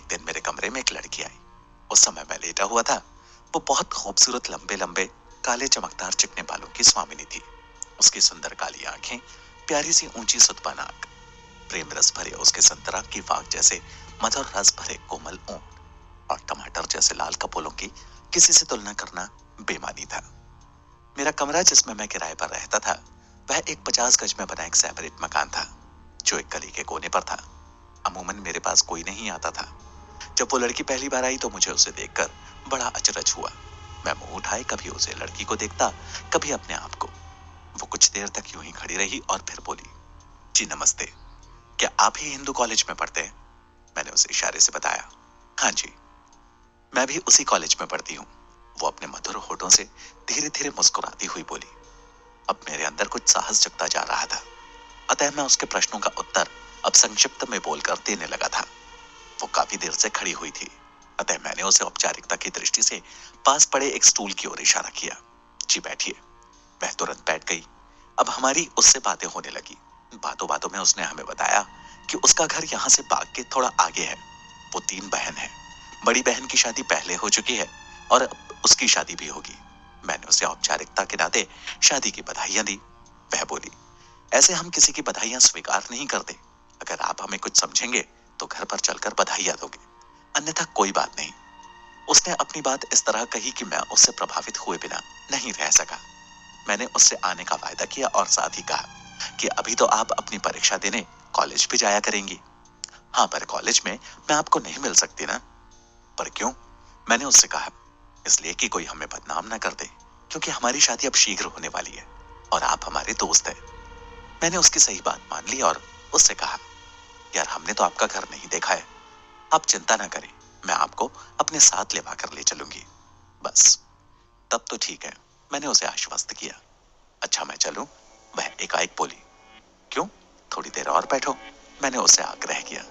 दिन मेरे कमरे में एक लड़की आई। उस समय मैं लेटा हुआ था। वो बहुत खूबसूरत लंबे लंबे काले चमकदार चिकने बालों की स्वामिनी थी। उसकी सुंदर काली आंखें, प्यारी सी ऊंची सुतपा नाक, प्रेम रस भरे उसके संतरा की वाक जैसे मधुर रस भरे कोमल ऊंट और टमाटर जैसे लाल कपोलों की किसी से तुलना करना बेमानी था। मेरा कमरा जिसमें मैं किराए पर रहता था वह एक 50 गज में बना एक सेपरेट मकान था जो एक गली के कोने पर था। अमूमन मेरे पास कोई नहीं आता था। जब वो लड़की पहली बार आई तो मुझे उसे देखकर बड़ा अचरज हुआ। मैं मुंह उठाए कभी उसे लड़की को देखता, कभी अपने आप को। वो कुछ देर तक यूं ही खड़ी रही और फिर बोली, जी नमस्ते, क्या आप ही हिंदू कॉलेज में पढ़ते हैं? मैंने उसे इशारे से बताया, हाँ जी, मैं भी उसी कॉलेज में पढ़ती हूँ। वो अपने मधुर होठों से धीरे धीरे मुस्कुराती हुई बोली। अब मेरे अंदर कुछ साहस जगता जा रहा था, अतः मैं उसके प्रश्नों का उत्तर अब संक्षिप्त में बोलकर देने लगा था। वो काफी देर से खड़ी हुई थी, अतः मैंने उसे औपचारिकता की दृष्टि से पास पड़े एक स्टूल की ओर इशारा किया। जी बैठिए। वह तुरंत बैठ गई। अब हमारी उससे बातें होने लगी। बातों बातों में उसने हमें बताया कि उसका घर यहाँ से बाग के थोड़ा आगे है। वो 3 बहन है। बड़ी बहन की शादी पहले हो चुकी है और अब उसकी शादी भी होगी। मैंने उसे औपचारिकता के नाते शादी की बधाइयां दी। वह बोली, ऐसे हम किसी की बधाइयां स्वीकार नहीं करते। अगर आप हमें कुछ समझेंगे तो घर पर चलकर बधाइयां दोगे, अन्यथा कोई बात नहीं। उसने अपनी बात इस तरह कही कि मैं उससे प्रभावित हुए बिना नहीं रह सका। मैंने उससे आने का वायदा किया और साथ ही कहा कि अभी तो आप अपनी परीक्षा देने कॉलेज भी जाया करेंगी। हाँ, पर कॉलेज में मैं आपको नहीं मिल सकती ना। पर क्यों? मैंने उससे कहा, इसलिए कि कोई हमें बदनाम ना कर दे, क्योंकि हमारी शादी अब शीघ्र होने वाली है और आप हमारे दोस्त हैं। मैंने उसकी सही बात मान ली और उससे कहा, यार हमने तो आपका घर नहीं देखा है, आप चिंता ना करें, मैं आपको अपने साथ लेवा कर ले चलूंगी। बस तब तो ठीक है, मैंने उसे आश्वस्त किया। अच्छा मैं चलूं? वह एकाएक बोली। क्यों? थोड़ी देर और बैठो, मैंने उससे आग्रह किया।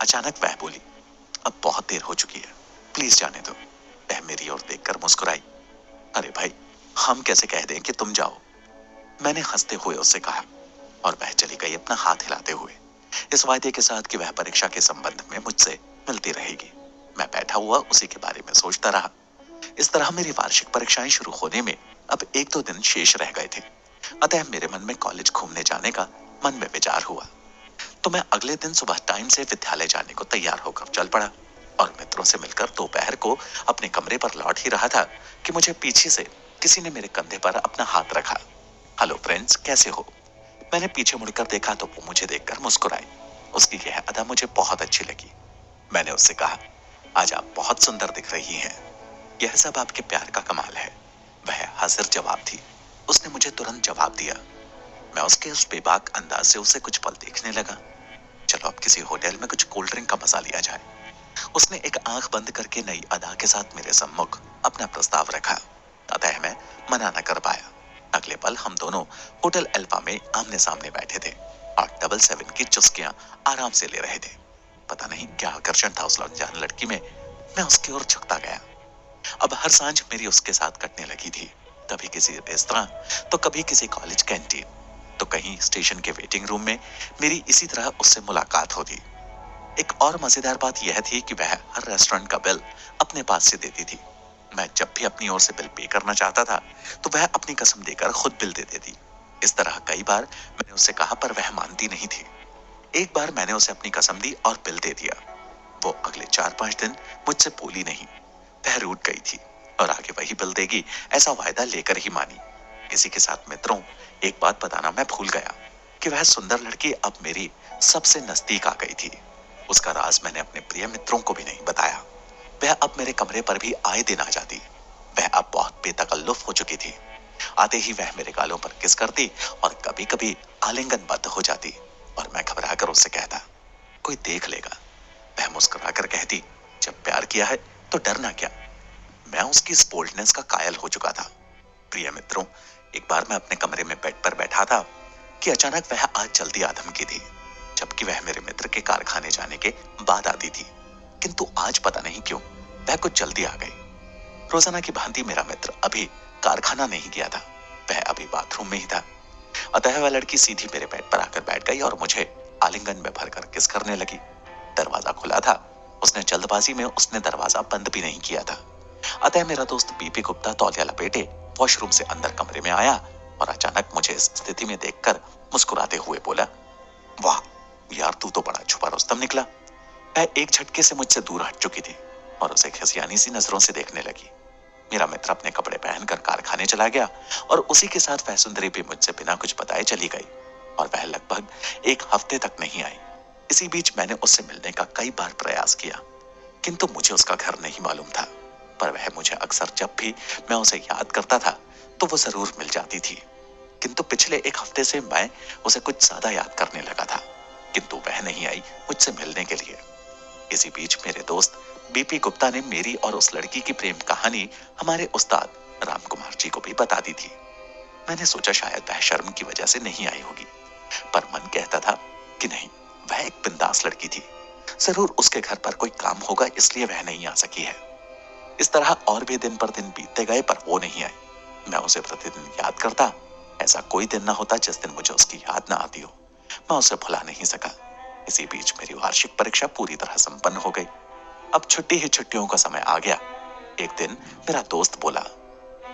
अचानक वह बोली, अब बहुत देर हो चुकी है, प्लीज जाने दो। वह मेरी ओर देखकर मुस्कुराई। अरे भाई, हम कैसे कह दें कि तुम जाओ? मैंने हंसते हुए उससे कहा और वह चली गई अपना हाथ हिलाते हुए, इस वायदे के साथ कि वह परीक्षा के संबंध में मुझसे मिलती रहेगी। मैं बैठा हुआ उसी के बारे में सोचता रहा। इस तरह मेरी वार्षिक परीक्षाएं शुरू होने में अब 1-2 दिन शेष रह गए थे, अतः मेरे मन में कॉलेज घूमने जाने का मन में विचार हुआ। तो मैं अगले दिन सुबह टाइम से विद्यालय जाने को तैयार होकर चल पड़ा और मित्रों से मिलकर दोपहर को अपने कमरे पर लौट ही रहा था कि मुझे पीछे से किसी ने मेरे कंधे पर अपना हाथ रखा। हेलो फ्रेंड्स, कैसे हो? मैंने पीछे मुड़कर देखा तो वो मुझे देखकर मुस्कुराई। उसकी यह अदा मुझे बहुत अच्छी लगी। मैंने उससे कहा, आज आप बहुत सुंदर दिख रही हैं। यह सब आपके प्यार का कमाल है। वह हाजिर जवाब थी। उसने मुझे तुरंत जवाब दिया। मैं उसके उस बेबाक अंदाज से उसे कुछ पल देखने लगा। चलो अब किसी होटल में कुछ कोल्ड ड्रिंक का मजा लिया जाए। उसने एक आंख बंद करके नई अदा के साथ मेरे सम्मुख अपना प्रस्ताव रखा, अतः मैं मना न कर पाया। अगले पल हम दोनों होटल अल्फा में आमने सामने बैठे थे और 777 की चुस्कियां आराम से ले रहे थे। पता नहीं क्या आकर्षण था उस अनजान लड़की में, मैं उसकी ओर झुकता गया। अब हर सांझ मेरी उसके साथ कटने लगी थी, कभी किसी रेस्तरां तो कभी किसी कॉलेज कैंटीन, तो कहीं स्टेशन के वेटिंग रूम में मेरी इसी तरह उससे मुलाकात होती। एक और मजेदार बात यह थी कि वह हर रेस्टोरेंट का बिल अपने पास से देती थी। मैं जब भी अपनी ओर से बिल पे करना चाहता था तो वह अपनी कसम देकर खुद बिल दे देती। इस तरह कई बार मैंने उससे कहा पर वह मानती नहीं थी। एक बार मैंने उसे अपनी कसम दी और बिल दे दिया। वो अगले 4-5 दिन मुझसे बोली नहीं। वह रूठ गई थी और आगे वही बिल देगी ऐसा वायदा लेकर ही मानी। इसी के साथ मित्रों, एक बात बताना मैं भूल गया कि वह सुंदर लड़की अब मेरी सबसे नजदीक आ गई थी। उसका राज मैंने अपने प्रिय मित्रों को भी नहीं बताया। वह अब मेरे कमरे पर भी आए दिन आ जाती। वह अब बहुत बेतकल्लुफ हो चुकी थी। आते ही वह मेरे गालों पर किस करती और कभी कभी आलिंगनबद्ध हो जाती और मैं घबरा कर उससे कहता, कोई देख लेगा। वह मुस्कुरा कर कहती, जब प्यार किया है तो डरना क्या। मैं उसकी इस बोल्डनेस का कायल हो चुका था। प्रिय मित्रों, एक बार मैं अपने कमरे में बेड पर बैठा था कि अचानक वह आज जल्दी आ धमकी थी, जबकि वह मेरे मित्र के कारखाने जाने के बाद आती थी। किंतु आज पता नहीं क्यों वह कुछ जल्दी आ गई। रोजाना की भांति मेरा मित्र अभी कारखाना नहीं गया था, वह अभी बाथरूम में ही था। अतः वह लड़की सीधी मेरे बेड पर आकर बैठ गई और मुझे आलिंगन में भरकर किस करने लगी। दरवाजा खुला था उसने जल्दबाजी में उसने दरवाजा बंद भी नहीं किया था। अतः मेरा दोस्त बीपी गुप्ता तौलिया लपेटे वॉशरूम से अंदर कमरे में आया और अचानक मुझे इस स्थिति में देखकर मुस्कुराते हुए बोला, वाह यार, तू तो बड़ा छुपा रुस्तम निकला। वह एक झटके से मुझसे दूर हट चुकी थी और उसे खिसियानी सी नजरों से देखने लगी। मेरा मित्र अपने कपड़े पहनकर कारखाने चला गया और उसी के साथ वह सुंदरी भी मुझसे बिना कुछ बताए चली गई और वह लगभग एक हफ्ते तक नहीं आई। इसी बीच मैंने उससे मिलने का कई बार प्रयास किया, किंतु मुझे उसका घर नहीं मालूम था। पर वह मुझे अक्सर जब भी मैं उसे याद करता था तो वो जरूर मिल जाती थी। किंतु पिछले एक हफ्ते से मैं उसे कुछ ज्यादा याद करने लगा था, किंतु वह नहीं आई मुझसे मिलने के लिए। इसी बीच मेरे दोस्त बीपी गुप्ता ने मेरी और उस लड़की की प्रेम कहानी हमारे उस्ताद राम कुमार जी को भी बता दी थी। मैंने सोचा शायद वह शर्म की वजह से नहीं आई होगी, पर मन कहता था कि नहीं, वह एक बिंदास लड़की थी, जरूर उसके घर पर कोई काम होगा इसलिए वह नहीं आ सकी है। इस तरह और भी दिन पर दिन बीतते गए पर वो नहीं आई। मैं उसे प्रतिदिन याद करता, ऐसा कोई दिन ना होता जिस दिन मुझे उसकी याद ना आती हो। मैं उसे भुला नहीं सका। इसी बीच मेरी वार्षिक परीक्षा पूरी तरह संपन्न हो गई। अब छुट्टी ही छुट्टियों का समय आ गया। एक दिन मेरा दोस्त बोला,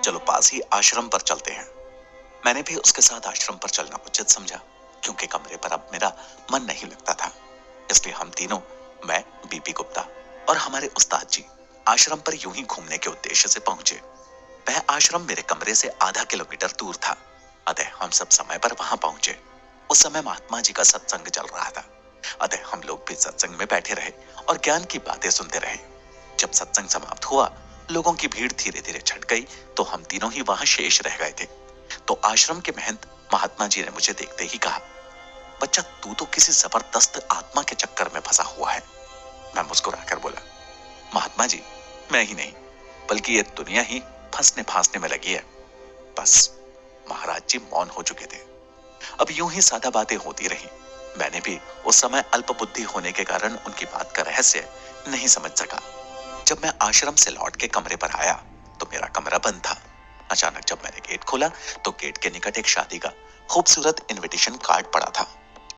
चलो पास ही आश्रम पर चलते हैं। मैंने भी उसके साथ आश्रम पर चलना उचित समझा, क्योंकि कमरे पर अब मेरा मन नहीं लगता था। इसलिए हम तीनों, मैं, बीपी गुप्ता और हमारे उस्ताद जी, आश्रम पर यूं ही घूमने के उद्देश्य से पहुंचे। वह आश्रम मेरे कमरे से आधा किलोमीटर दूर था, अतः हम सब समय पर वहां पहुंचे। उस समय महात्मा जी का सत्संग चल रहा था, अतः हम लोग भी सत्संग में बैठे रहे और ज्ञान की बातें सुनते रहे। जब सत्संग समाप्त हुआ, लोगों की भीड़ धीरे धीरे छट गई तो हम तीनों ही वहां शेष रह गए थे। तो आश्रम के महंत महात्मा जी ने मुझे देखते ही कहा, बच्चा तू तो किसी जबरदस्त आत्मा के चक्कर में फंसा हुआ है। मैं मुस्कुराकर बोला, महात्मा जी, मैं ही नहीं बल्कि ये दुनिया ही फंसने फांसने में लगी है। बस। महाराज जी मौन हो चुके थे। अब यूं ही सादा बातें होती रही। मैंने भी उस समय अल्प बुद्धि होने के कारण उनकी बात का रहस्य नहीं समझ सका। जब मैं आश्रम से लौट के कमरे पर आया तो मेरा कमरा बंद था। अचानक जब मैंने गेट खोला तो गेट के निकट एक शादी का खूबसूरत इनविटेशन कार्ड पड़ा था।